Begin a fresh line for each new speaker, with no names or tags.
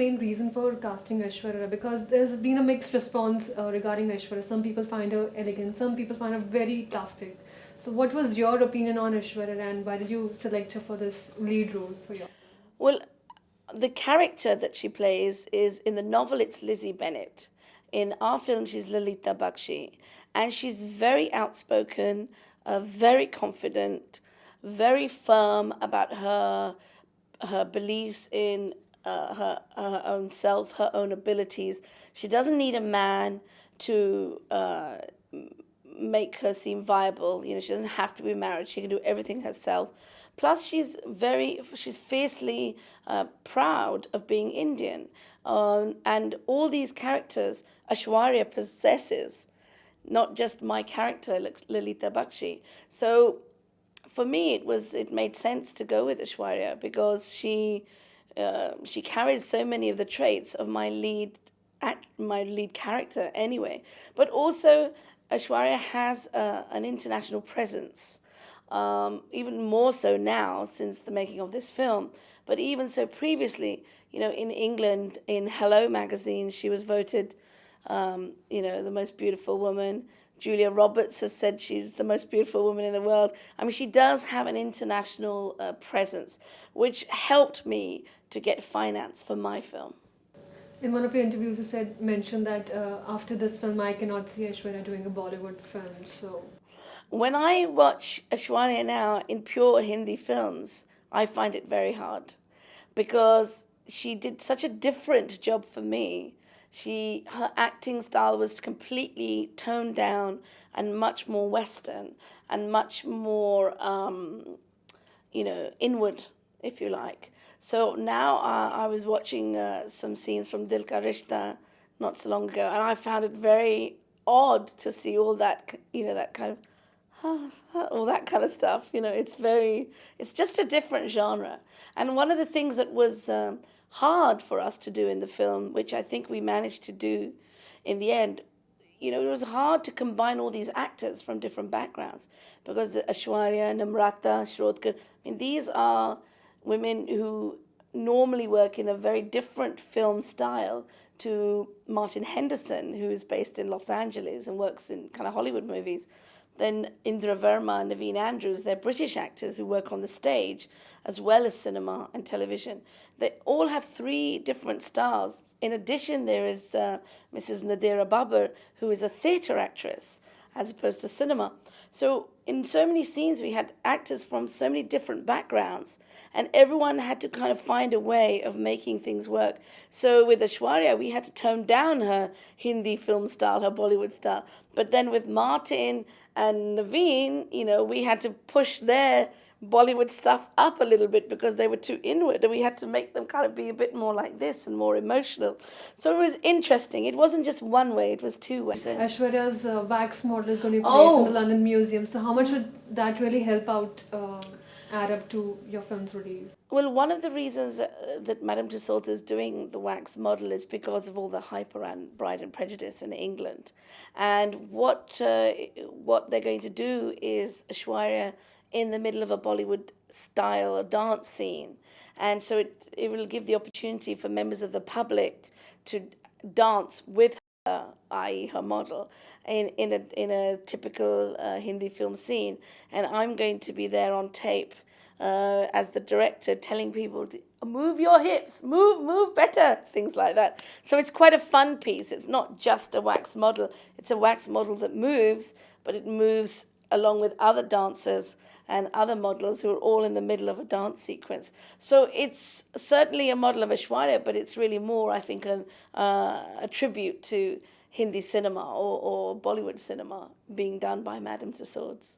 main reason for casting Aishwarya Rai? Because there's been a mixed response regarding Aishwarya. Some people find her elegant, some people find her very plastic. So, what was your opinion on Aishwarya Rai, and why did you select her for this lead role for your?
Well, the character that she plays is, in the novel, it's Lizzie Bennet. In our film, she's Lalita Bakshi. And she's very outspoken, very confident, very firm about her beliefs in her own self, her own abilities. She doesn't need a man to make her seem viable. You know, she doesn't have to be married. She can do everything herself. Plus, she's fiercely proud of being Indian. And all these characters Aishwarya possesses, not just my character, Lalita Bakshi. So for me, it made sense to go with Aishwarya because she carries so many of the traits of my lead character anyway. But also, Aishwarya has an international presence, even more so now since the making of this film. But even so previously, you know, in England, in Hello magazine, she was voted, the most beautiful woman. Julia Roberts has said she's the most beautiful woman in the world. I mean, she does have an international presence, which helped me to get finance for my film.
In one of your interviews, you mentioned that after this film, I cannot see Aishwarya doing a Bollywood film. So,
when I watch Aishwarya now in pure Hindi films, I find it very hard because she did such a different job for me. Her acting style was completely toned down and much more Western and much more, inward, if you like. So now I was watching some scenes from Dil Ka Rishta not so long ago, and I found it very odd to see all that, that kind of, all that kind of stuff. It's just a different genre. And one of the things that was hard for us to do in the film, which I think we managed to do in the end, it was hard to combine all these actors from different backgrounds because Aishwarya, Namrata, Shrodkar, these are women who normally work in a very different film style to Martin Henderson, who is based in Los Angeles and works in kind of Hollywood movies. Then Indra Verma and Naveen Andrews, they're British actors who work on the stage as well as cinema and television. They all have three different styles. In addition, there is Mrs. Nadira Babur, who is a theatre actress as opposed to cinema. So in so many scenes, we had actors from so many different backgrounds, and everyone had to kind of find a way of making things work. So with Aishwarya, we had to tone down her Hindi film style, her Bollywood style. But then with Martin and Naveen, we had to push their Bollywood stuff up a little bit because they were too inward, and we had to make them kind of be a bit more like this and more emotional. So it was interesting. It wasn't just one way, it was two ways.
Aishwarya's wax model is going to be placed in the London Museum. So how much would that really help out, add up to your film's release?
Well, one of the reasons that Madame Tussauds is doing the wax model is because of all the hype around Pride and Prejudice in England. And what they're going to do is Aishwarya in the middle of a Bollywood style dance scene. And so it will give the opportunity for members of the public to dance with her, i.e. her model, in a typical Hindi film scene. And I'm going to be there on tape as the director, telling people to move your hips, move better, things like that. So it's quite a fun piece. It's not just a wax model. It's a wax model that moves, but it moves along with other dancers and other models who are all in the middle of a dance sequence. So it's certainly a model of Aishwarya, but it's really more, I think, a tribute to Hindi cinema or Bollywood cinema being done by Madame Tussauds.